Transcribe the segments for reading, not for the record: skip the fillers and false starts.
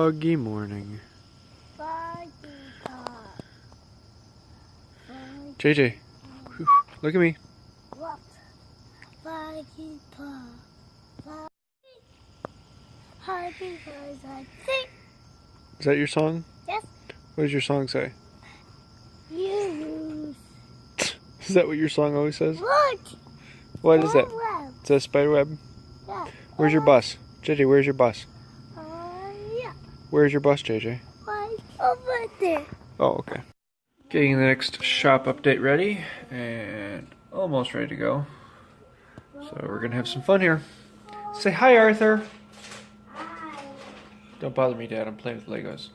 foggy morning. JJ, look at me. What? Is that your song? Yes. What does your song say? Use. Is that what your song always says? What? What is that? Web. Is that a spider web? Yeah. Where's your bus? JJ, where's your bus? Yeah. Where's your bus, JJ? Right over there. Oh, okay. Getting the next shop update ready and almost ready to go. So we're gonna have some fun here. Say hi, Arthur. Hi. Don't bother me, Dad. I'm playing with Legos.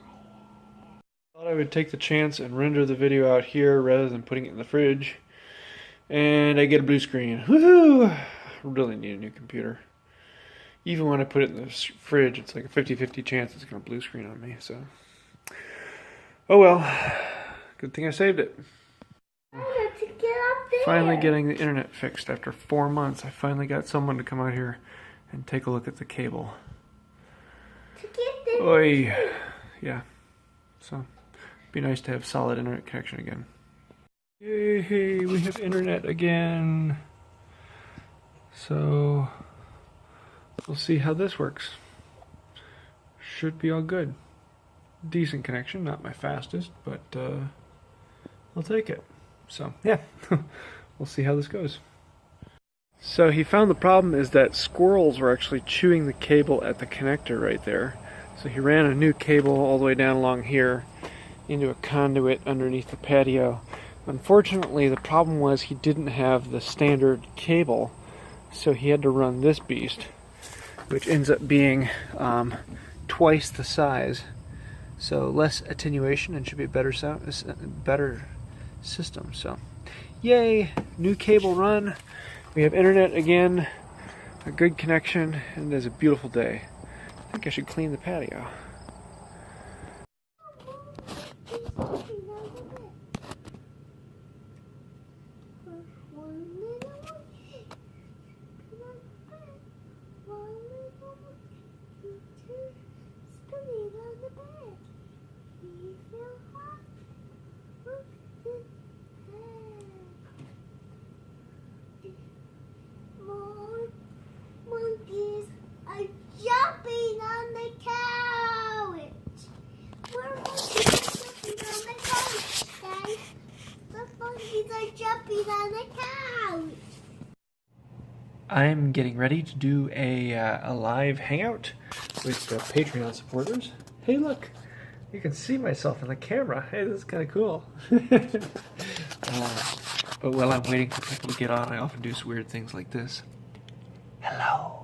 Thought I would take the chance and render the video out here rather than putting it in the fridge. And I get a blue screen. Woohoo! I really need a new computer. Even when I put it in the fridge, it's like a 50-50 chance it's going to blue screen on me. So, oh well. Good thing I saved it. I have to get up there. Finally getting the internet fixed after 4 months. I finally got someone to come out here and take a look at the cable. To get the Oy. Yeah. So, be nice to have solid internet connection again. Yay, we have internet again. So, we'll see how this works. Should be all good. Decent connection, not my fastest, but I'll take it. So, yeah, we'll see how this goes. So he found the problem is that squirrels were actually chewing the cable at the connector right there. So he ran a new cable all the way down along here into a conduit underneath the patio. Unfortunately, the problem was he didn't have the standard cable, so he had to run this beast, which ends up being twice the size. So less attenuation and should be a better better system. So, yay! New cable run. We have internet again, a good connection, and it is a beautiful day. I think I should clean the patio. Monkeys are jumping on the couch. More monkeys are jumping on the couch, guys. The monkeys are jumping on the couch. I'm getting ready to do a live hangout with the Patreon supporters. Hey, look, you can see myself in the camera. Hey, this is kind of cool. But while I'm waiting for people to get on, I often do weird things like this. Hello.